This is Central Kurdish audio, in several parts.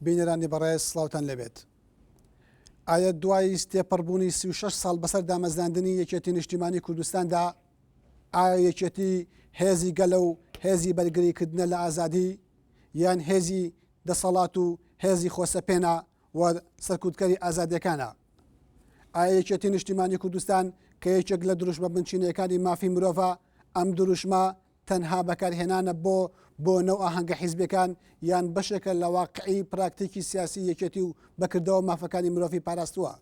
بینەرانی بەڕێز سڵاوتان لەبێت. ئایا دوای تێپەڕبوونی 36 ساڵ بەسەر دامەزراندنی یەکێتی نیشتیمانی کوردستاندا ئایا یەکێتی هێزی گەلە و هێزی بەرگریکردنە لە ئازادی یان هێزی دەسەڵات و هێزی خۆسەپێنە و سەرکوتکەری ئازادیەکانە؟ ئایا یەکێتی نیشتیمانی کوردستان کە یەکێک لە دروشمە بنچینەکانی مافی مرۆڤە ئەم دروشمە تەنها بەکارهێنانە بۆ نەو ئاهەنگە حیزبەکان یان بەشێکە لە واقعی پراکتیکی سیاسی یەکێتی و بەکردەوە مافەکانی مرۆڤی پاراستووە؟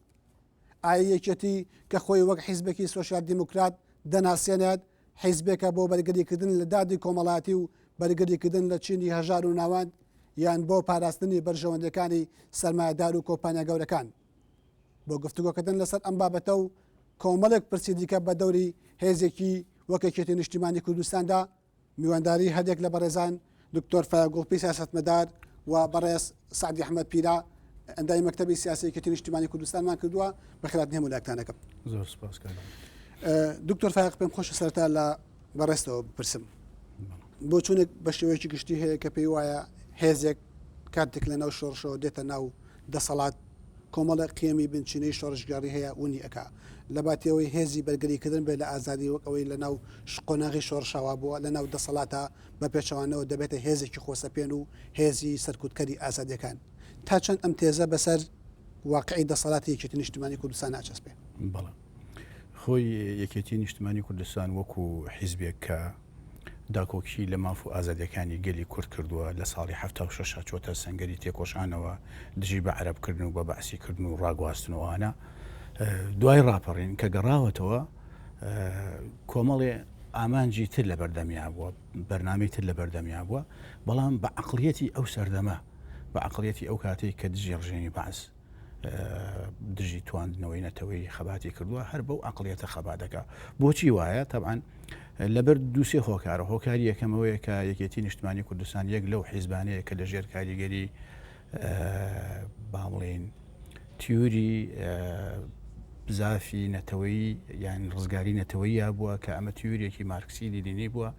ئایا یەکێتی کە خۆی وەک حیزبێکی سۆشیال دیموکرات دەناسێنێت حیزبێکە بۆ بەرگریکردن لە دادی کۆمەڵاتی و بەرگریکردن لە چینی هەژار و ناوان یان بۆ پاراستنی بەرژەوەندەکانی سەرمایەدار و کۆمپانیا گەورەکان؟ بۆ گفتوگۆکردن لەسەر ئەم بابەتە و کۆمەڵێک پرسی دیکە بە دەوری هێزێکی وەک یەکێتی نیشتیمانی کوردستاندا میوانداری هەندێک لە بەڕێزان دکتۆر فایاق گوڵپی سیاسەتمەدار و بەڕێز سعدی ئەحمەد پیرە ئەندای مەکتەبی سیاسی یەکێتی نیشتیمانی کوردستانمان کردووە. بەخێرهاتن هەموو لایەکتانەکەم. زۆر سپاسکارم. دکتۆر فایاق پێم خۆشە سەرەتا لە بەڕێستەوە بپرسم بۆ چونێک بە شێوەیەکی گشتی هەیە کە پێی وایە هێزێک کاتێک لە ناو شۆڕشەوە دێتە ناو دەسەڵات کۆمەڵە قیەمی بنچینەی شۆڕژگاری هەیە ونی ئەکا لە باتیەوەی هێزی بەرگریکردن بێت لە ئازادی وەک ئەوەی لە ناو قۆناغی شۆڕشاوا بووە لە ناو دەسەڵاتە بە پێچەوانەوە دەبێتە هێزێکی خۆسەپێن و هێزی سەرکوتکەری ئازادیەکان. تا چەند ئەم تێزە بەسەر واقعی دەسەڵاتی یەکێتی نیشتیمانی کوردستان ناچەسپێ؟ بەڵێ خۆی یەکێتی نیشتیمانی کوردستان وەکو حیزبێک کە داکۆکی لە ماف و ئازادیەکانی گەلی کورد کردووە لە ساڵی 76 چۆتە سەنگەری تێکۆشانەوە دژی بە عەرەبکردن و بە بەعسیکردن و ڕاگواستنەوەوانە دوای ڕاپەڕین کە گەڕاوەتەوە کۆمەڵێ ئامانجی تر لە بەردەمیا بووە بەرنامەی تر لە بەردەمیا بووە بەڵام بە عەقڵیەتی ئەو سەردەمە بە عەقڵیەتی ئەو کاتێک کە دژی ڕژێنی بەعس دژی تواندنەوەی نەتەوەی خەباتی کردووە هەر بەو عەقڵیەتە خەبات دەکا. بۆچی وایە؟ تەبعاً لەبەر دووسێ هۆکارە هۆکاری یەکەمەوەیە کە یەکێتی نیشتیمانی کوردستان یەک لەو حیزبانەیە کە لەژێر کاریگەری با بڵێن تیوری بزافی نەتەوەیی یان ڕزگاری نەتەوەییە بووە کە ئەمە تیورێکی مارکسی لینی بووە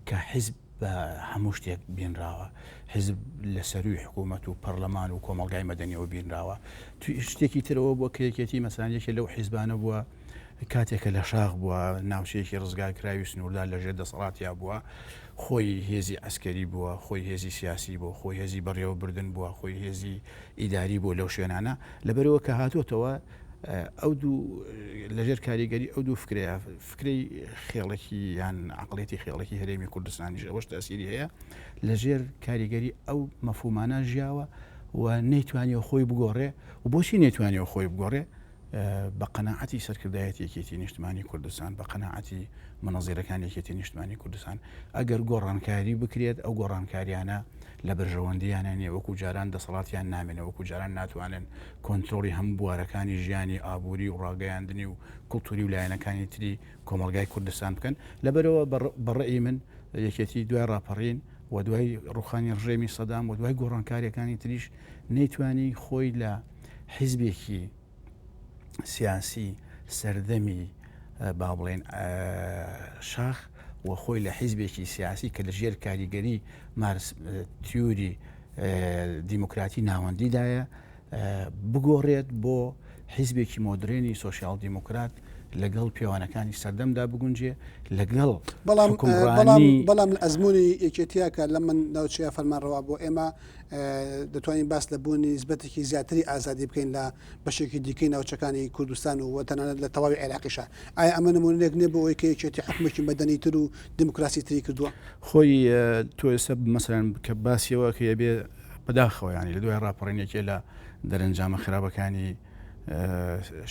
کە حیزب بە هەموو شتێک بینراوە، حیزب لە سەروی حکوومەت و پەرلەمان و کۆمەلگای مەدەنیەوە بینراوە. توی شتێکی ترەوە بووە کە یەکێتی مەسانێکی لەو حیزبانە بووە کاتێکە لە شاخ بووە ناوچەیەکی ڕزگارکراوی سنووردا لەژێر دەسەڵاتیا بووە، خۆی هێزی ئەسکەری بووە، خۆی هێزی سیاسی بووە، خۆی هێزی بەڕێوەبردن بووە، خۆی هێزی ئیداری بووە لەو شوێنانە. لەبەرەوە کە هاتوۆتەوە ئەو دوو لەژێر کاریگەری ئەو دوو فکرەی خێڵێکی یان عەقڵێتی خێڵێکی هەرێمی کوردستانیش ئەوەش تەسیری هەیە لەژێر کاریگەری ئەو مەفهومانە ژیاوە و نەیتوانیەوە خۆی بگۆڕێ. و بۆچی نەیتوانیەوە خۆی بگۆڕێ؟ بە قەناعەتی سەرکردایەتی یەکێتی نیشتیمانی کوردستان، بە قەناعەتی منەزیرەکان یەکێتی نیشتیمانی کوردستان ئەگەر گۆڕانکاری بکرێت ئەو گۆڕانکاریانە لە بەرژەوەندیانە نیە، وەکو جاران دەسەڵاتیان نامێنێ، وەکو جاران ناتوانن کۆنتترۆلی هەموو بوارەکانی ژیانی ئابووری و ڕاگەیاندنی و کڵتوری و لایەنەکانی تری کۆمەلگای کوردستان بکەن. لەبەرەوە بەڕێی من یەکێتی دوای ڕاپەڕین و دوای ڕوخانی ڕژێمی سەدام و دوای گۆڕانکاریەکانی تریش نەیتوانی خۆی لە حیزبێکی سیاسی سەردەمی با بڵێن شاخ و خۆی لە حیزبێکی سیاسی کە لە ژێر کاریگەری تیوری دیموکراتی ناوەندیدایە بگۆڕێت بۆ حیزبێکی مۆدرێنی سۆشیال دیموکرات لەگەڵ پێوانەکانی سەردەمدا بگونجێ لەگەڵ بەڵام ئەزمموی یەکێتیە کە لە من ناوچەیە فەرمانڕەوا بۆ ئێمە دەتوانین باس لە بوونی نسبەتێکی زیاتری ئازادی بکەین لە بەشێکی دیکەی ناوچەکانی کوردستان و تەنانەت لە تەواوی عێراقیشە. ئایا ئەمە نمونەیەک نێ بۆ ئەوەی کە یەکێتی حکومێکی مەدەنی تر و دیموکراسی تری کردووە؟ خۆی تۆ ئێستا مەسەلەن کە باسیەوە کە یەبێ بەداخەوە ینی لە دوای ڕاپەڕینێکێ لە دەرەنجامە خراپەکانی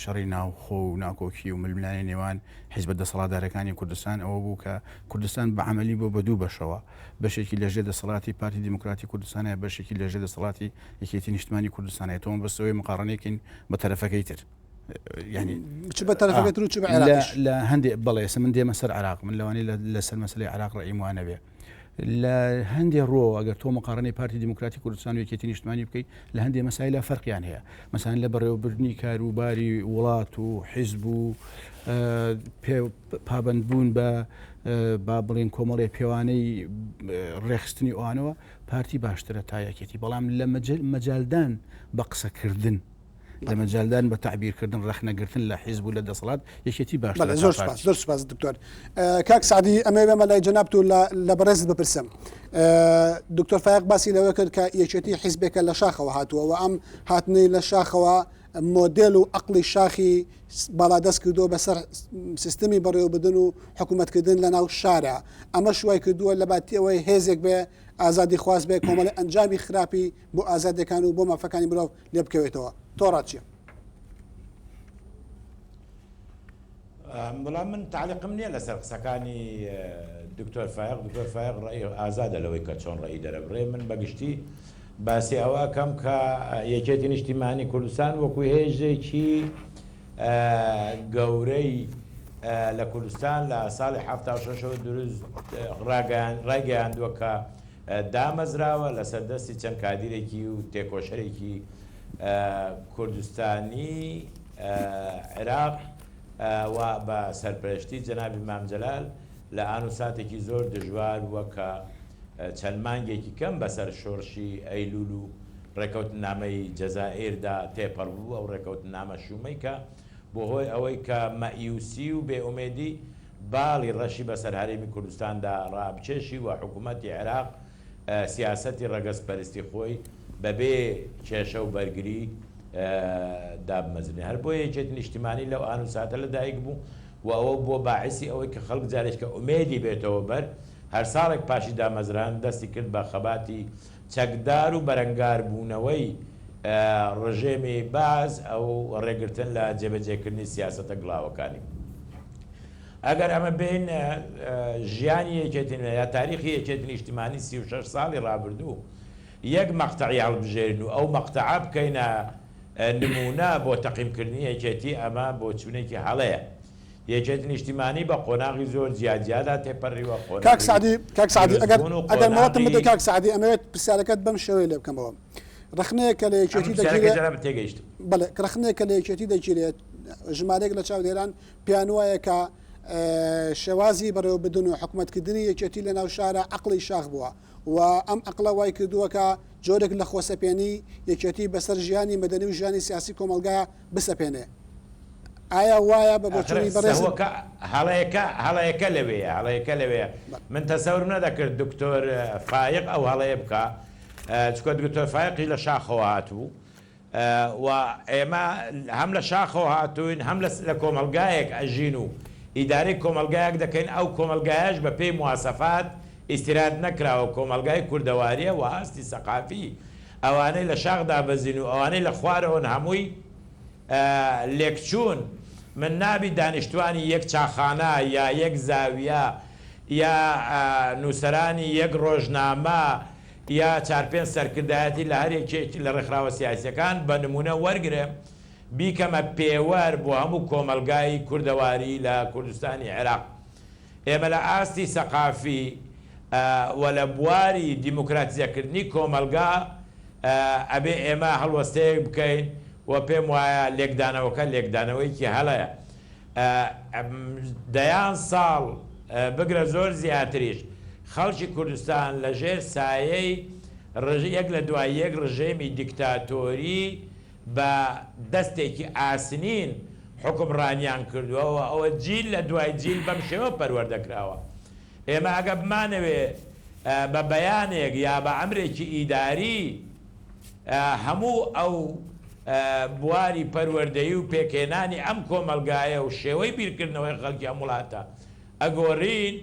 شەڕی ناوخۆ و ناکۆکی و ململانی نێوان حیزبە دەسەڵاتدارەکانی کوردستان ئەوە بوو کە کوردستان بە عەمەلی بۆ بە دوو بەشەوە، بەشێکی لەژێر دەسەڵاتی پارتی دیموکراتی کوردستانە، بەشێکی لەژێر دەسەڵاتی یەکێتی نیشتیمانی کوردستانە. تۆم بەسەوەی مقارنەیەکین بە تەرەفەکەی تر بە تەرەفەکەی تر و لە هەندێک بەڵێ من دێمە سەر عێراق، من لەوانەیە لەسەر مەسەلەی عێراق ڕێیم وانە بێ. لە هەندێک ڕۆ ئەگەر تۆ مقارنەی پارتی دیموکراتی کوردستان و یەکێتی نیشتمانی بکەیت لە هەندێک مەسایلە فەرقیان هەیە مەسان لە بەڕێوەبردننی کاروباری وڵات و حیزب و پابندبوون بە با بڵێن کۆمەڵێ پێوانەی ڕێخستنی ئەوانەوە پارتی باشترە تا یەکێتی بەڵام لە مەجالدان بە قسەکردن لە مەجالدان بە تعبیرکردن ڕەخنەگرتن لە حیزب و لە دەسەڵات یەکێتی باشترە. زۆر سپاس دکتۆر. کاک سعدی ئەمە بێمە لای جەناب و لە بەڕێزت بپرسم. دکتۆر فایق باسی لەوە کرد کە یەکێتی حیزبێکە لە شاخەوە هاتووە و ئەم هاتنەی لە شاخەوە مۆدل و عقلی شاخی باڵادەست کردووە بەسەر سیستمی بەڕێوەبردن و حکوومەتکردن لە ناو شارە. ئەمە شوای کردووە لە باتیەوەی هێزێک بێ ئازادی خواست بێ کۆمەڵی ئەنجامی خراپی بۆ ئازادەکان و بۆ مافەکانی مرۆڤ لێ بکەوێتەوە. تۆڕات چییە؟ بەڵام من تعلیقم نییە لەسەر قسەکانی دکتۆر فایق ڕێی ئازادە لەوەی کە چۆن ڕێی دەرەبڕێ. من بەگشتی باسی ئەوە کەم کە یەکێتی نیشتیمانی کوردستان وەکو هێژێکی گەورەی لە کوردستان لە ساڵی 76 دروست ڕایگەیاندووە کە دامەزراوە لە سەردەستی چەند کادیرێکی و تێکۆشەرێکی کوردستانی عێراق و بە سەرپەرشتی جەنابی مامجەلال لە ئان و ساتێکی زۆر دژوار وەکە چەند مانگێکی کەم بەسەر شۆڕشی ئەیلول و ڕێکەوتنامەی جەزائیردا تێپەڕ بوو ئەو ڕێکەوتنامە شومەی کە بۆ هۆی ئەوەی کە مەئیوسی و بێئومێدی باڵی ڕەشی بەسەر هەرێمی کوردستاندا ڕابچێشی و حکوومەتی عێراق سیاسەتی ڕەگەزپەرستی خۆی بەبێ کێشە و بەرگری دابمەزنی. هەر بۆ یەکێتی نیشتیمانی لەو ئان و ساتە لەدایک بوو و ئەوە بۆ باعسی ئەوەی کە خەڵک جارێک کە ئومێدی بێتەوە بەر هەر ساڵێک پاشی دامەزران دەستی کرد بە خەباتی چەکدار و بەرەنگار بوونەوەی ڕژێمی باز ئەو ڕێگرتن لە جێبەجێکردنی سیاسەتە گڵاوەکانی. ئەگەر ئەمە بین ژیانی یەکێتی یا تاریخی یەکێتی نیشتیمانی 36 ساڵی ڕابردوو یەک مەقتەعی هەڵبژێرن و ئەو مەقتەعە بکەینە نمونە بۆ تەقیمکردنی یەکێتی ئەمە بۆ چوونێکی هەڵەیە. یەکێتی نیشتیمانی بە قۆناغی زۆر جیاجیادا تێپەڕیوە. کاک سعدی ئەگەر مەڵەتم بدە کاک سعدی ئەمەوێت پرسیارەکەت بەم شێوەیە لێ بکەمەوە. ڕخنەیەکە لە یەکێتی تێگەیشت بەڵێ ڕخنەیەکە لە یەکێتی دەگیرێت ژمارەیەک لە چاودێران پیان وایە کە شێوازی بەڕێوەبردن و حکوومەتکردنی یەکێتی لە ناو شارە عقلی شاخ بووە و ئەم عقلە وای کردووە کە جۆرێک لە خۆسەپێنی یەکێتی بەسەر ژیانی مەدەنی و ژیانی سیاسی کۆمەلگایە بسەپێنێ. ئایا وایە بە بۆچوونی بەڕێز هەڵەیەکە لەوەیە من تەسەور نەدەکرد دکتۆر فایق ئەو هەڵەیە بکە چکە دکتۆر فایقی لە شاخەوە هاتوو و ئێمە هەم لە شاخەوە هاتوین هەم لە کۆمەلگایەک ئەژین و ئیدارەی کۆمەلگایەک دەکەین. ئەو کۆمەلگایەش بە پێی مواسەفات ئیسیراد نەکراوە کۆمەلگای کوردەواریە و هەستی سەقافی ئەوانەی لە شاخدا بەزین و ئەوانەی لە خوارەوەن هەمووی لێکچوون. من نابی دانیشتوانی یەک چاخانە یا یەک زاویە یا نووسەرانی یەک ڕۆژنامە یا 4-5 سەرکردایەتی لە هەرێکێکی لە ڕێکخراوە سیاسیەکان بە نمونە وەرگرێ بیکەمە پێوەەر بۆ هەموو کۆمەلگای کوردەواری لە کوردستانی عێراق. ئێمە لە ئاستی سەقافی و لە بواری دیموکراتیزەکردنی کۆمەلگا ئەبێ ئێمە هەڵوەستەیەک بکەین و پێم وایە لێکدانەوەکە لێکدانەوەیکی هەڵەیە. دەیان ساڵ بگرە زۆر زیاتریش خەڵکی کوردستان لە ژێر سایەی یەک لە دوای یەک ڕژێمی دیکتاتۆری بە دەستێکی ئاسنین حکمڕانیان کردووەوە ئەوە جیل لە دوای جیل بەم شێوە پەروەردەکراوە. ئێمە ئەگە بمانەوێ بە بەیانێک یا بە ئەمرێکی ئیداری هەموو ئەو بواری پەروەردەیی و پێکێنانی ئەم کۆمەلگایە و شێوەی بیرکردنەوەی خەڵکی ئەم وڵاتە ئەگۆڕین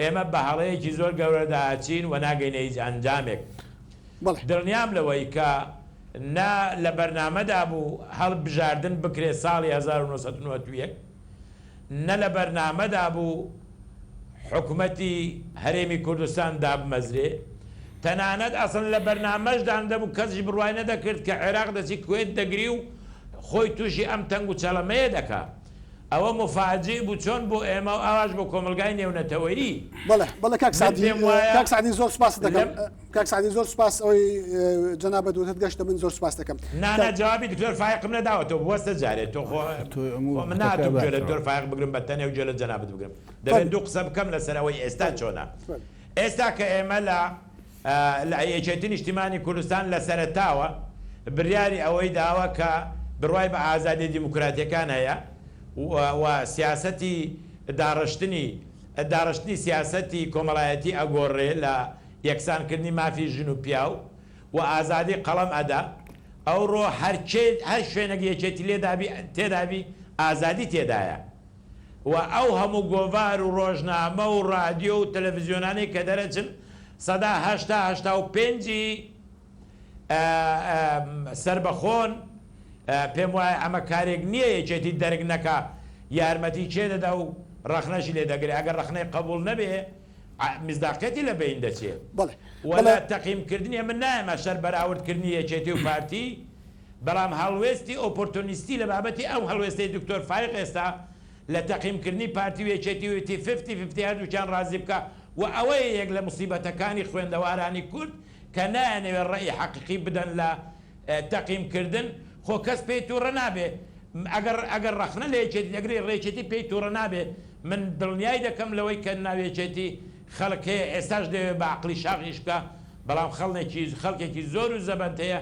ئێمە بە هەڵەیەکی زۆر گەورەداچین و ناگەینە هیچ ئەنجامێک. دڵنیام لەوەی کە نا لە بەرنامەدا بوو هەڵبژاردن بکرێت ساڵی 1991 نە لە بەرنامەدا بوو حکوومەتی هەرێمی کوردستان دابمەزرێ تەنانەت ئەسڵ لە بەرنامەشدان دەبوو کەسیش بڕوای نەدەکرد کە عێراق دەچی کوێت دەگری و خۆی تووشی ئەم تەنگ و چەڵەمەیە دەکا. ئەوە مفاجی بوو چۆن بۆ ئێمە و ئاواش بۆ کۆمەلگای نێونەتەوەیی بەڵێ کاک سعدی پێم وایە کاک سعدی زۆر سپاس دەکەم کاک سعدی زۆر سپاس ئەوەی جەنابەت دوتت گەشتە من زۆر سپاس دەکەم نانە جوابی دکتۆر فایقم نەداوەتەوە بوەستە جارێت تۆ من ناتوم گوێ لە دکتۆر فایق بگرم بەتەنێ و گوێ لە جەنابەت بگرم دەبێت دوو قسە بکەم لەسەرەوەی ئێستا چۆنە ئێستا کە ئێمە لە یەکێتی نیشتیمانی کوردستان لە سەرەتاوە بڕیاری ئەوەی داوە کە بڕوای بە ئازادی دیموکراتیەکان هەیە و سیاسەتی داڕشتنی سیاسەتی کۆمەڵایەتی ئەگۆڕێ لە یەکسانکردنی مافی ژن و پیاو و ئازادی قەڵەم ئەدا ئەو ڕۆ هەر شوێنەگە یەکێتی تێدابی ئازادی تێدایە و ئەو هەموو گۆڤار و ڕۆژنامە و ڕادیۆ و تەلەڤیزیۆنانەی کە دەرەچن سەدا هەشتا و پێنجی سربەخۆن پێم وایە ئەمە کارێک نییە یەکێتی دەرگ نەکا یارمەتی چێ دەدا و ڕەخنەشی لێ دەگرێت ئەگەر ڕەخنەی قبول نەبێ مزداقەتی لە بین دەچێت وەلا تەقیمکردنی من نایەمە شەر بەراوردکردنی یەکێتی و پارتی بەڵام هەڵوێستی ئۆپۆرتۆنیستی لە بابەتی ئەو هەڵوێستی دکتۆر فایق ئێستا لە تەقیمکردنی پارتی و یەکێتی وێتی 50 هەردووکیان ڕازی بکە و ئەوەیە یەک لە موسیبەتەکانی خوێندەوارانی کورد کە نایەنەوێت ڕێی حەقیقی بدەن لە تەقیمکردن خۆ کەس پێی تووڕە نابێ ئەگەر ڕەخنە لە یەکێتی دەگرێ ڕێکێتی پێی تووڕە نابێ من دڵنیای دەکەم لەوەی کە ناوێچێتی خەڵکەیە ئێستاش دەوێت بە عقلی شاغیش بکە بەڵام خەڵکێکی زۆر و زەبەند هەیە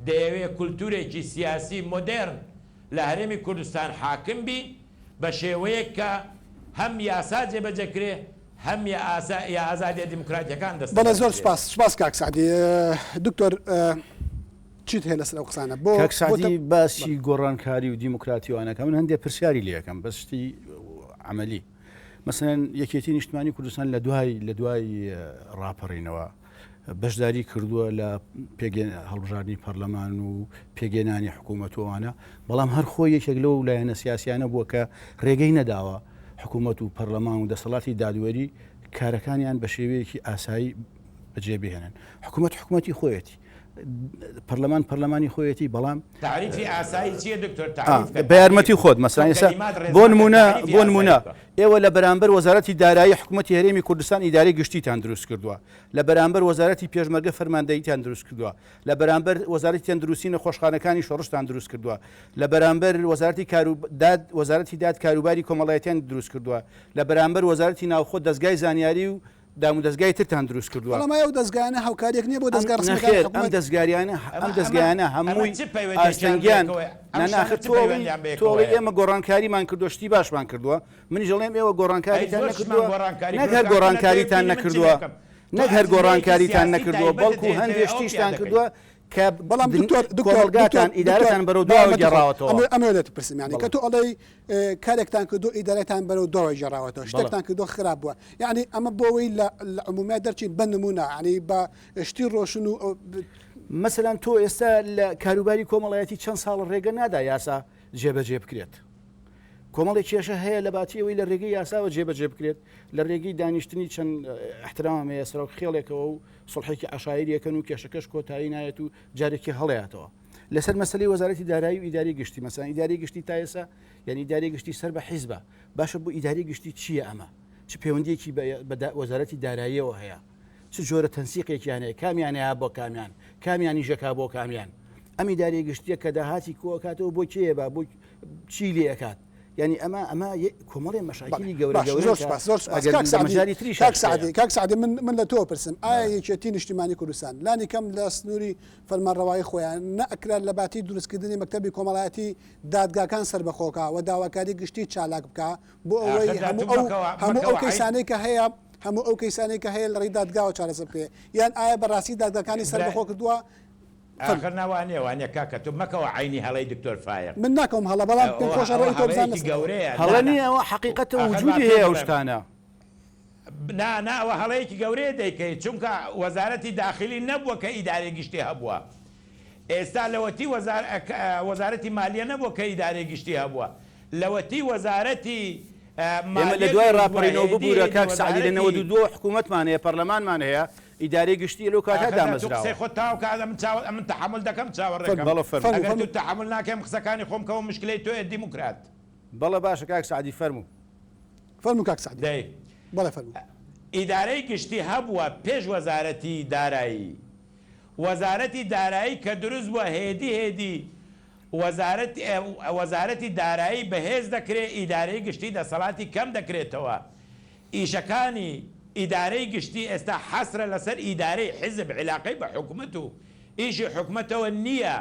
دەیەوێت کولتورێکی سیاسی مۆدێرن لە هەرێمی کوردستان حاکم بی بە شێوەیەک کە هەم یاسا جێبەجەکرێ هەم یا ئازادیە دیموکراتیەکان دەست بەڵێ زۆر سپاس کاک سعدی دکتۆر چیت هەیە لەسەر ئەو قسانە بۆ کاک سعدی باسی گۆڕانکاری و دیموکراتیوانەکە من هەندێک پرسیاری لێ یەکەم بەشتی عملی مثلەن یەکێتی نیشتمانی کوردستان لە دوای ڕاپەڕینەوە بەشداری کردووە لە هەڵبژاردننی پەرلەمان و پێگەێنانی حکوومەتوانە بەڵام هەر خۆی یەکێک لەو لایەنە سیاسیانە بووە کە ڕێگەی نەداوە حکوومەت و پەرلەمان و دەسەڵاتی دادوەری کارەکانیان بە شێوەیەکی ئاسایی بەجێبهێنن حکوومەتی خۆیەتی پەرلەمانی خۆیەتی بەڵام تعریفی ئاسایی چییە دکتۆر بە یارمەتی خۆت مەسەڵەن ئێستا بۆ نمونە ئێوە لە بەرامبەر وەزارەتی دارایی حکوومەتی هەرێمی کوردستان ئیدارەی گشتیتان دروست کردووە لە بەرامبەر وەزارەتی پێشمەرگە فەرماندەییتان دروست کردووە لە بەرامبەر وەزارەتی تەندروستی نەخۆشخانەکانی شۆڕشتان دروست کردووە لە بەرامبەر وەزارەتی داد کاروباری کۆمەڵایەتیان دروست کردووە لە بەرامبەر وەزارەتی ناوخۆ دەستگای زانیاری و دام و دەستگای ترتان دروست کردووە ئەو دەستگایانە هاوکاریەک نییە بۆ دەستگا ئەم دەستگایانە هەمووی ئاستەنگیان تۆڵی ئێمە گۆڕانکاریمان کردو شتی باشمان کردووە منیش دەڵێم ئێوە گۆڕانکاریتان نەکردووە نەک هەر گۆڕانکاریتان نەکردووە نەک هەر گۆڕانکاریتان نەکردووە بەڵکو هەندێک شتیشتان کردووە کە بەڵام کۆمەلگاتان ئیدارەتان بەرەو دوای گەڕاوەتەوە ئەمەوێت پرسم یانی کە تۆ ئەڵەی کارێکتان کردو ئیدارەتان بەرەو دوای گەڕاوەتەوە شتێکتان کردو خراپ بووە یعنی ئەمە بۆەوەی لە عمومیات دەرچین بە نمونە ینی بە شتی ڕۆشن و مەسەلەن تۆ ئێستا لە کاروباری کۆمەڵایەتی چەند ساڵ ڕێگە نادا یاسا جێبەجێ بکرێت کۆمەڵی کێشە هەیە لە باتیەوەی لە ڕێگەی یاساوە جێبەجێ بکرێت لە ڕێگەی دانیشتنی چەند احترام هەیە سەرۆک خێڵێکەوە و سڵحێکی عشایریەکەن و کێشەکەش کۆتایی نایەت و جارێکی هەڵەیەتەوە لەسەر مەسلەی وەزارەتی دارایی و ئیداری گشتی مەسەن ئیداری گشتی تا ئێستا یعنی ئیداری گشتی سەر بە حیزبە باشە بۆ ئیداری گشتی چییە ئەمە چ پەیوەندیەکی بە وەزارەتی داراییەوە هەیە چ جۆرە تەنسیقێکیان هەیە کامیانەیە بۆ کامیانی ژەکا بۆ کامیان ئەم ئیداری گشتیە کە داهاتی کۆکاتەوە بۆ کێە بە بۆ چی لێ ئەکات یعنی ئەمە کۆمەڵی مەشاکیلی گەورە کاک سعدی من لە تۆ پرسم ئایا یەکێتی نیشتیمانی کوردستان لانی کەم لە سنووری فەرمانڕەوایی خۆیان نەئەکرا لە باتی دروستکردنی مەکتەبی کۆمەڵایەتی دادگاکان سەربەخۆکە و داواکاری گشتی چالاک بکە بۆ ئەوەی هەموو ئەو کەیسانەی کە هەیە هەموو ئەو کەیسانەی کە هەیە لە ڕێی دادگاوە چارەسەر بکرێ یان ئایا بەڕاستی دادگاکانی سەربەخۆ کردووە آخر ناوانێ وانە کاکە تو مەکەوە عینی هەڵەی دکتۆر فایق من ناکەم هەڵە بەڵام پێم خۆشە ڕێی تۆ بزانم هەڵە نییە ئەوە حەقیقەتە وجودی هەیە ئەو شتانە ئەوە هەڵەیەکی گەورەیە دەیکەیت چونکە وەزارەتی داخلی نەبووە کە ئیدارەی گشتی هەبووە ئێستا لەوەتی وەزارەتی مالیە نەبووە کە ئیدارەی گشتی هەبووە لەوەتی وەزارەتی ئێمە لە دوای ڕاپەڕینەوە ببوورە کاک سعدی لە 92 حکوومەتمان هەیە پەرلەمانمان هەیە ئیدارەی گشتی لەو کاتا دامەزراوە خۆ تاوکە من تحمل دەکەم چاوەڕێکم ئەگەر تو تحمل ناکەم قسەکانی خۆم کەەوە مشکلەی تۆ دیموکرات بەڵە باشە کاک سعدی فەرموو فەرموو کاک سعدی دەی بەڵێ فەرموو. ئیدارەی گشتی هەبووە پێش وەزارەتی دارایی. وەزارەتی دارایی کە دروست بووە هێدی وەزارەتی دارایی بەهێز دەکرێت ئیدارەی گشتی دەسەڵاتی کەم دەکرێتەوە. ئیشەکانی ئیدارەی گشتی ئێستا حەسرە لەسەر ئیدارەی حزب علاقەی بە حکوومەت و ئیشی حکوومەتەوە نییە.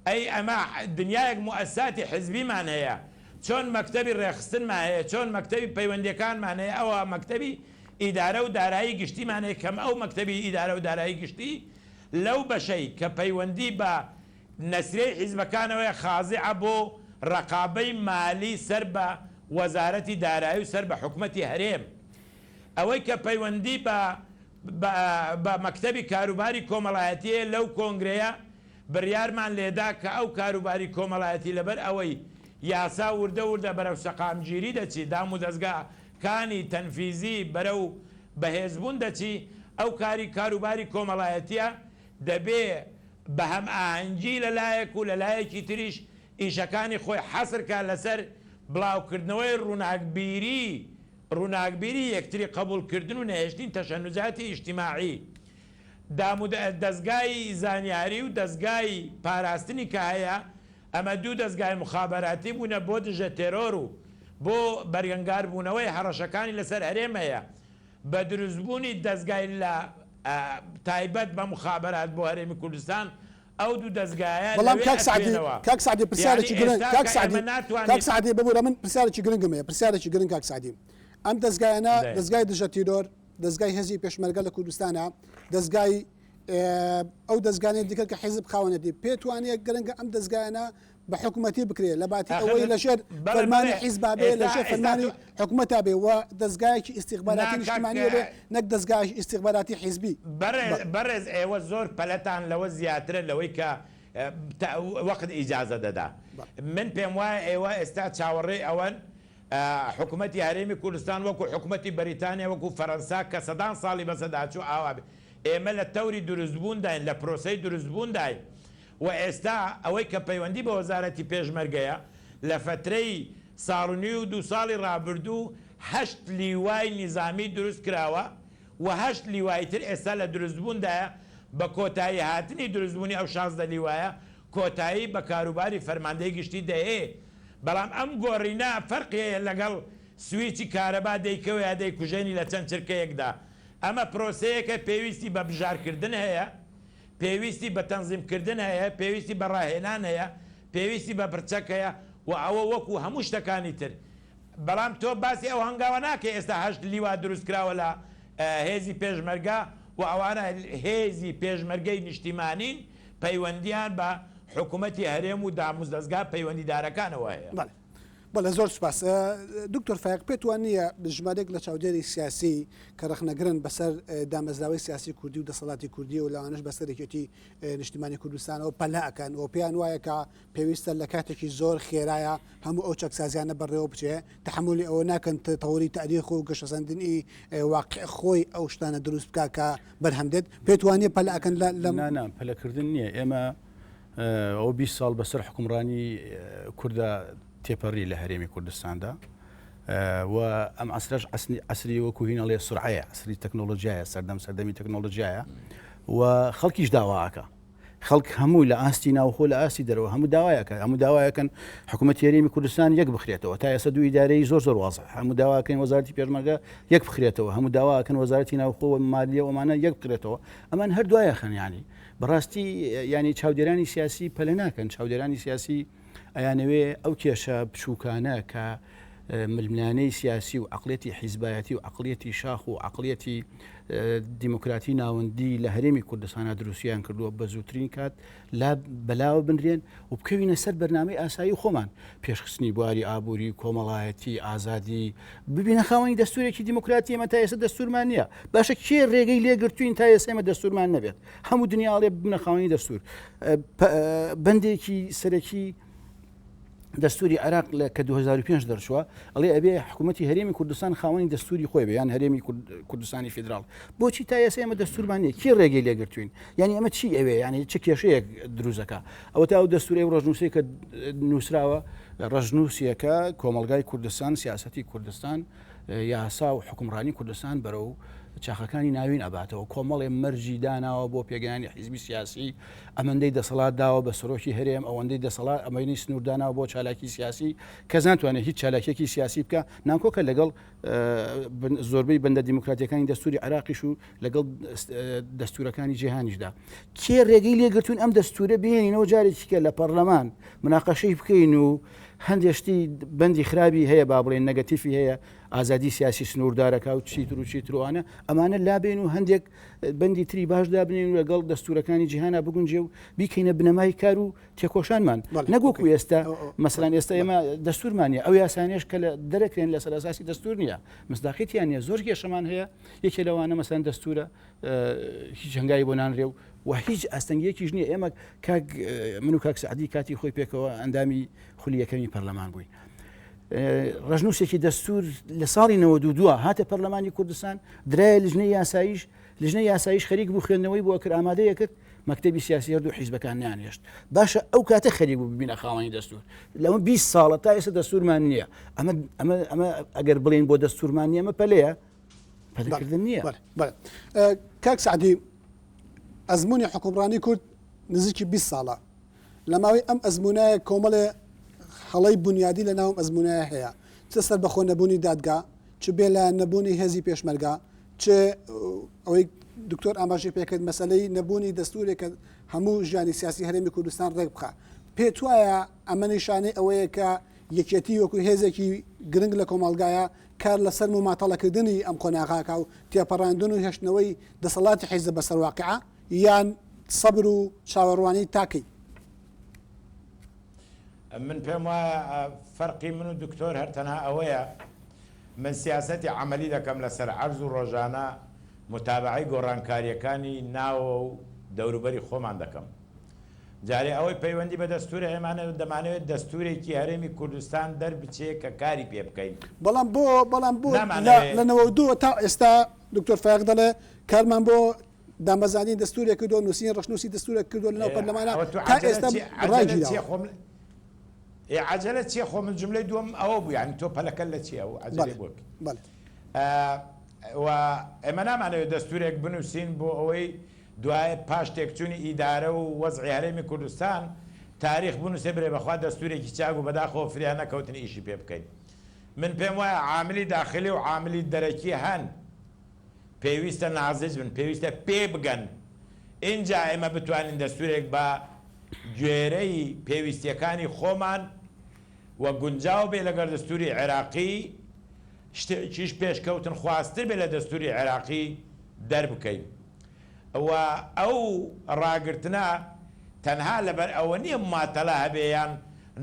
ئەی ئەمە دنیایەک موئەساتی حزبیمان هەیە، چۆن مەکتەبی ڕێخستنمان هەیە، چۆن مەکتەبی پەیوەندیەکانمان هەیە، ئەوە مەکتەبی ئیدارە و دارایی گشتیمان هەیە کەم ئەو مەکتەبی ئیدارە و دارایی گشتی لەو بەشەی کە پەیوەندی بە نەسرەی حیزبەکانەوەی خازعە بۆ ڕقابەی مالی سەر بە وەزارەتی دارایی و سەر بە حکوومەتی هەرێم. ئەوەی کە پەیوەندی بە مەکتەبی کاروباری کۆمەڵایەتیە لەو کۆنگرەیە بڕیارمان لێدا کە ئەو کاروباری کۆمەڵایەتی لەبەر ئەوەی یاسا وردە بەرەو سەقامگیری دەچی، دام و دەستگاکانی تەنفیزی بەرەو بەهێزبوون دەچی، ئەو کاروباری کۆمەڵایەتیە دەبێ بە هەم ئاهەنگی لەلایەک و لەلایەکی تریش ئیشەکانی خۆی حەسرکە لەسەر بڵاوکردنەوەی ڕووناکبیری یەکتری قبولکردن و نەهێشتین تەشەنوجاتی ئیجتیماعی. دەستگای زانیاری و دەستگای پاراستنی کە هەیە ئەمە دوو دەستگای مخابەراتی بوونە بۆ دژە تێرۆر و بۆ بەرگەنگار بوونەوەی هەڕەشەکانی لەسەر هەرێمەیە. بە دروستبوونی دەستگای لە تایبەت بە مخابەرات بۆ هەرێمی کوردستان ئەو دوو دەستگایە بەڵام کاک سعدی پرسیارێکی گرنگ کاک سعدی ببوورە من پرسیارێکی گرنگم هەیە پرسیارێکی گرنگ کاک سعدی ئەم دەستگایانە دەستگای دژە تیرۆر، دەستگای هێزی پێشمەرگە لە کوردستانە، دەستگای ئەو دەستگانێت دیکە کە حیزب خاوەنەتی پێتوانێت گرنگە ئەم دەستگایانە بە حکوومەتی بکرێت لە باتی ئەوەی لەژێر فەرمانی حیزبا بێ لەژێر فەرمانی حکوومەتە بێ و دەستگایەکی ئیستیخباراتی نیشتیمانی بێ نەک دەستگای ئیستیخباراتی حیزبی. بەڕێز ئێوە زۆر پەلەتان لەوە زیاترە لەوەی کە وەقت ئیجازە دەدا. من پێم وایە ئێوە ئێستا چاوەڕێی ئەوەن حکوومەتی هەرێمی کوردستان وەکو حکوومەتی بەریتانیا وەکو فەرەنسا کە سەدان ساڵی بەسەداچوو ئاوا بێ. ئێمە لە تەوری دروستبوونداین لە پرۆسەی دروستبوونداین و ئێستا ئەوەی کە پەیوەندی بە وەزارەتی پێشمەرگەیە لە فترەی ساڵنی و دو ساڵی ڕابردوو 8 لیوای نیزامی دروست کراوە و 8 لیوایتر ئێستا لە دروستبووندایە بە کۆتایی هاتنی دروستبوونی ئەو 16 لیوایە کۆتایی بە کاروباری فەرماندەی گشتی دەهەیە. بەڵام ئەم گۆڕینە فەرقیەیە لەگەڵ سویچی کارەبا دەیکەوە یا دەیکوژێنی لە چەند چرکەیەکدا. ئەمە پرۆسەیەکە پێویستی بە بژارکردن هەیە، پێویستی بە تەنزیمکردن هەیە، پێویستی بە ڕاهێنان هەیە، پێویستی بە پرچەک هەیە و ئەوە وەکو هەموو شتەکانی تر. بەڵام تۆ باسی ئەو هەنگاوە ناکە ئێستا 8 لیوا دروست کراوە لە هێزی پێشمەرگە و ئەوانە هێزی پێشمەرگەی نیشتیمانین پەیوەندیان بە حکوومەتی هەرێم و داموزدەستگا پەیوەندیدارەکانەوە هەیە. بەڵێ زۆر سپاس. دکتۆر فایق پێتوان نییە ژمارێک لە چاودێری سیاسی کە ڕخنەگرن بەسەر دامەزراوی سیاسی کوردی و دەسەڵاتی کوردی و لەوانش بەسەرێکێتی نیشتیمانی کوردستانەوە پەلاکەن و پێیان وایە کە پێویستە لە کاتێکی زۆر خێرایە هەموو ئەو چەکسازیانە بەڕێوە بچێ تەحملی ئەوە ناکەن تەوری تاریخ و گەشەسەندنی واقع خۆی ئەو شتانە دروست بکە کە بەرهەمدێت پێتوانێ پەلاکەن لە پەلەکردن نییە. ئێمە ئەو 20 ساڵ بەسەر حکومڕانی کوردە تێپەڕی لە هەرێمی کوردستاندا و ئەم عسرش عسری وەکو هینەڵێ سرعەیە عسری تەکنۆلۆژیایە سەردەمی تەکنۆلۆژیایە و خەڵکیش داواکە. خەڵک هەموو لە ئاستی ناوخۆ لە ئاستی دەرەوە هەموو داوایەکەن حکوومەتی هەرێمی کوردستان یەک بخرێتەوە تا ئێستا دوو ئیدارەی زۆر وازە هەموو داواکەن وەزارەتی پێشمەرگە یەک بخرێتەوە هەموو داواکەن وەزارەتی ناوخۆ و مالیە ومانە یەک بکرێتەوە. ئەمان هەر دوایەخن ینی بەڕاستی ینی چاودێرانی سیاسی پەلە ناکەن. چاودێرانی سیاسی ئەیانەوێ ئەو کێشە بچووکانە کە ململانەی سیاسی و عقلێتی حیزبایەتی و عقلێتی شاخ و عقلێتی دیموکراتی ناوەندی لە هەرێمی کوردستانە دروستیان کردووە بە زووترین کات لا بەلاوە بنرێن و بکەوینە سەر بەرنامەی ئاسایی خۆمان پێشخستنی بواری ئابووری کۆمەڵایەتی ئازادی ببینە خاوەنی دەستورێکی دیموکراتی ئێمە تا ئێستا دەستورمان نییە. باشە کێ ڕێگەی لێگرتوین تا ئێستا ئێمە دەستورمان نەبێت هەموو دنیاڵێ ببنە خاوەنی دەستور. بەندێکی سەرەکی دەستوری عراق کە 2005 دەرچووە ئەڵێ ئەبێ حکوومەتتی هەرێمی کوردستان خاوەنی دەستوری خۆی بە یان هەرێمی کوردستانی فیدراڵ بۆچی تا ئێستا ئێمە دەستورمانە کی ڕێگەی لێگرتوین یعنی ئەمە چی ئەوێ ینی چه کێشەیەک دروستەکە ئەوە تا ئەو دەستوری ڕۆژنووسی کە نووسراوە ڕژنووسیەکە کۆمەلگای کوردستان سیاسەتی کوردستان یاسا و حکومڕانی کوردستان بەرەو چاخەکانی ناوین ئەباتەوە کۆمەڵێ مەرجی داناوە بۆ پێگەیانی حیزبی سیاسی ئەمەندەی دەسەڵات داوە بە سەرۆکی هەرێم ئەوەندەی دەسەڵات ئەمەنی سنوورداناوە بۆ چالاکی سیاسی کەس ناتوانێت هیچ چالاکێکی سیاسی بکە نانکۆکە لەگەڵ زۆربەی بەندە دیموکراتیەکانی دەستوری عراقیش و لەگەڵ دەستورەکانی جیهانیشدا کێ ڕێگەی لێگرتوون ئەم دەستورە بێنینەوە جارێکیکە لە پەرلەمان مناقەشەی بکەین و هەندێشتی بەندی خراپی هەیە با بڵێن نەگەتیفی هەیە ئازادی سیاسی سنووردارەکە و چیتر و چیتروانە ئەمانە لابێن و هەندێک بەندی تری باشدا بنین و لەگەڵ دەستورەکانی جیهانە بگونجێ و بیکەینە بنەمای کار و تێکۆشانمان نەگوکو ئێستا مەسەڵەن ئێستا ئێمە دەستورمانە ئەو یاسانێش کە لە دەرەکرێن لەسەر ئاساسی دەستور نییە مصداقیەتیان نیە زۆر کێشەمان هەیە یەکێ لەوانە مەسەڵەن دەستورە هیچ هەنگاوی بۆ نانرێ و و هیچ ئەستەنگیەکیش نییە ئێمە من و کاک سعدی کاتی خۆی پێکەوە ئەندامی خولیەکەمی پەرلەمان بووین ڕژنووسێکی دەستور لە ساڵی 92 هاتە پەرلەمانی کوردستان درایە لیژنەی یاساییش خەریک بوو خوێندنەوەی بۆ کرد ئامادەیە کرد مەکتەبی سیاسی هەردوو حیزبەکان نیانێشت باشە ئەو کاتە خەریک بوو ببینە خاوەنی دەستور لەمە 20 ساڵە تا ئێستا دەستورمان نییە ئەمە ئەگەر بڵێن بۆ دەستورمان نیە ئەمە پەلەیە پەلەکردن نییە کاک سعدی ئەزمموی حکومڕانی کورد نزیکی 20 ساڵە لە ماوەی ئەم ئەزمونایە کۆمەڵێ هەڵی بنیادی لە ناوم ئەزمونایە هەیە چ سەر بەخۆ نەبوونی دادگا چ بێ لە نەبوونی هێزی پێشمەرگا چ ئەوەی دکتۆر ئاماژەی پێکرد مەسلەی نەبوونی دەستورێکە هەموو ژیانی سیاسی هەرێمی کوردستان ڕێک بخە پێت وایە ئەمە نیشانەی ئەوەیە کە یەکێتی وەکو هێزێکی گرنگ لە کۆمەڵگایە کار لەسەر مماتەڵەکردنی ئەم قۆناغاکە و تێپەڕاندن و هێشتنەوەی دەسەڵاتی حیزب بەسەر واقعە یان سەبر و چاوەڕوانی تاکەی من پێم وایە فەرقی من و دکتۆر هەر تەنها ئەوەیە من سیاسەتی عملی دەکەم لەسەر عەرز و ڕۆژانە متابعەی گۆڕانکاریەکانی ناوە و دەوروبەری خۆمان دەکەم جارێ ئەوەی پەیوەندی بە دەستورە ئێمانە دەمانەوێت دەستورێکی هەرێمی کوردستان دەربچێت کە کاری پێ بکەین بەڵام بۆ لە 92 تا ئێستا دکتۆر فایق دەڵێ کارمان بۆ دامەزانی دەستورێک کردو نووسین ڕەشنووسی دەستورێک کردو لەناو پەرلەمانە تا ئێستا ڕایگیراوە عجلە چیە خۆ من جملەی دووەم ئەوە بوو یعنی تۆ پەلەکە لە چیە و عجلێ بۆ و ئێمە نامانەوێت دەستورێک بنووسین بۆ ئەوەی دوایە پاش تێکچوونی ئیدارە و وەزعی هەرێمی کوردستان تاریخ بنووسێ برێ بەخوا دەستورێکی چاک و بەداخەوە فریان نەکەوتنی ئیشی پێ بکەین من پێم وایە عاملی داخلی و عاملی دەرەکی هەن پێویستە نازج بن پێویستە پێ بگەن اینجا ئێمە بتوانین دەستورێک بە گوێرەی پێویستیەکانی خۆمان و گونجاو بێ لەگەڵ دەستوری عێراقی شتێکیش پێشکەوتن خواستر بێ لە دەستوری عێراقی دەربکەین و ئەو ڕاگرتنە تەنها لەبەر ئەوە نییە ماتەڵە هەبێیان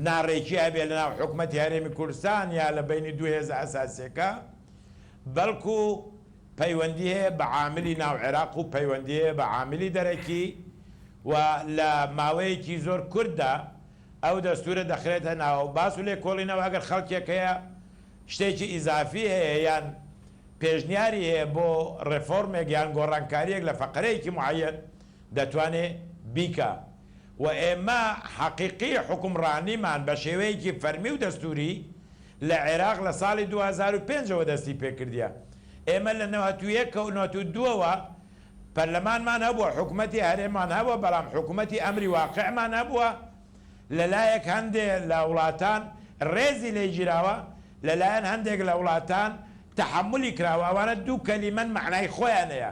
ناڕێکی هەبێ لە ناو حکوومەتی هەرێمی کوردستان یا لە بینی دوو هێز ئەساسیەکە بەڵکو پەیوەندی هەیە بە عاملی ناو عێراق و پەیوەندی هەیە بە عاملی دەرەکی و لە ماوەیەکی زۆر کووردا ئەو دەستورە دەخرێتە ناو باس و لێ کۆڵینەوە ئەگەر خەڵکێک هەیە شتێکی ئیزافی هەیە یان پێشنیاری هەیە بۆ ڕێفۆرمێک یان گۆڕانکاریەک لە فەقەرەیەکی معەن دەتوانێت بیکە و ئێمە حەقیقی حکومڕانیمان بە شێوەیەکی فەرمی و دەستوری لە عێراق لە ساڵی 2005ەوە دەستی پێکردیە ئێمە لە 91 و 92ەوە پەرلەمانمان هەبووە حکوومەتی هەرێمان هەبووە بەڵام حکوومەتی ئەمری واقعمان هەبووە لەلایەک هەندێک لە وڵاتان ڕێزی لێگیراوە لەلایەن هەندێک لە وڵاتان تحملی کراوە ئەوانە دوو کەلیمەن معنای خۆیان هەیە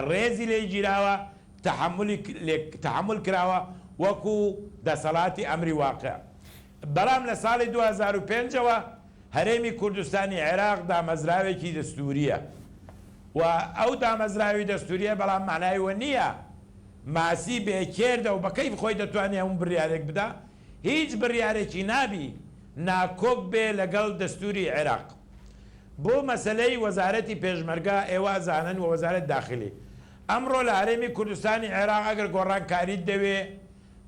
ڕێزی لێگیراوە تحمل کراوە وەکو دەسەڵاتی ئەمری واقع بەڵام لە ساڵی 2005ەوە هەرێمی کوردستانی عێراق دامەزراوێکی دەستوریە و ئەو دامەزراوی دەستوریە بەڵام معنایوە نییە ماسی بێکێردە و بەکەیف خۆی دەتوانێت هەموو بڕیارێک بدا هیچ بڕیارێکی نابی ناکۆک بێ لەگەڵ دەستوری عێراق بۆ مەسلەی وەزارەتی پێشمەرگا ئێوە زانن و وەزارەت داخلی ئەمڕۆ لە هەرێمی کوردستانی عێراق ئەگەر گۆڕانکاریت دەوێ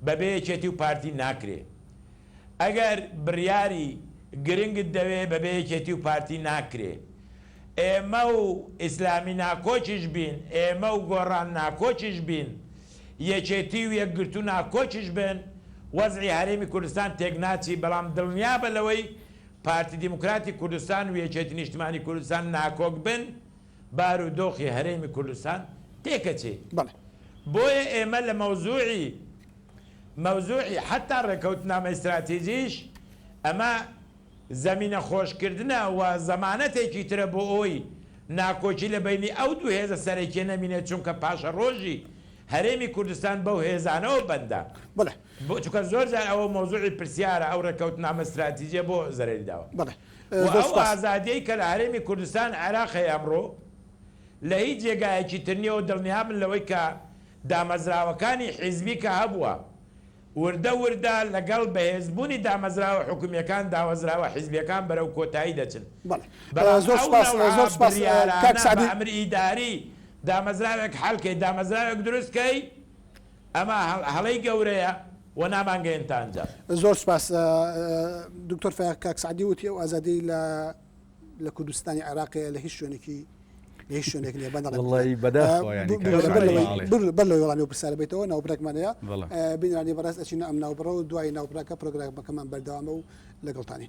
بەبێ یەکێتی و پارتی ناکرێ ئەگەر بڕیاری گرنگت دەوێ بەبێ یەکێتی و پارتی ناکرێ ئێمە و ئیسلامی ناکۆچیش بین ئێمە و گۆڕان ناکۆچیش بین یەکێتی و یەکگرتو ناکۆچیش بن وەزعی هەرێمی کوردستان تێک ناچی بەڵام دڵنیا بە لەوەی پارتی دیموکراتی کوردستان و یەکێتی نیشتیمانی کوردستان ناکۆک بن بار و دۆخی هەرێمی کوردستان تێکەچێ بۆیە ئێمە لە مەوزوعی حتا ڕێکەوتنامە ئستراتیژیش ئەمە زەمینە خۆشکردنە و زەمانەتێکی ترە بۆ ئەوی ناکۆچی لە بینی ئەو دوو هێزە سەرەکیە نەمینێت چونکە پاشە ڕۆژی هەرێمی کوردستان بەو هێزانەوە بەندە چونکە زۆر جار ئەوە مۆزوعی پرسیارە ئەو ڕێکەوتنامە ئستراتیژیە بۆ زەرری داوە ئەو ئازادیەی کە لە هەرێمی کوردستان عێراقی ئەمڕۆ لە هیچ جێگایەکی ترنیەوە دڵنیا من لەوەی کە دامەزراوەکانی حیزبی کە هەبووە وردە لەگەڵ بەهێزبوونی دامەزراوە حکومیەکان داوەزراوە حیزبیەکان بەرەو کۆتایی دەچن ئەمر ئیداری دامەزراوێک حەڵکەی دامەزراوێک دروستکەی ئەمە هەڵەی گەورەیە و نامانگەێنتانجا زۆر سپاس دکتۆر کاک سعدی وتی ئەو ئازادی لە کوردستانی عێراقی لە هیچ شوێنێکی هیچ شوێنێک لێ بەر لە وەڵامی و پرسیارە بێتەوە ناوبرێکمانەیە بینرانی بەڕاست ئەچینە ئەم ناوبڕە و دوای ناوبراکە پرۆگرامەکەمان بەردەوامە و لەگەڵتانی.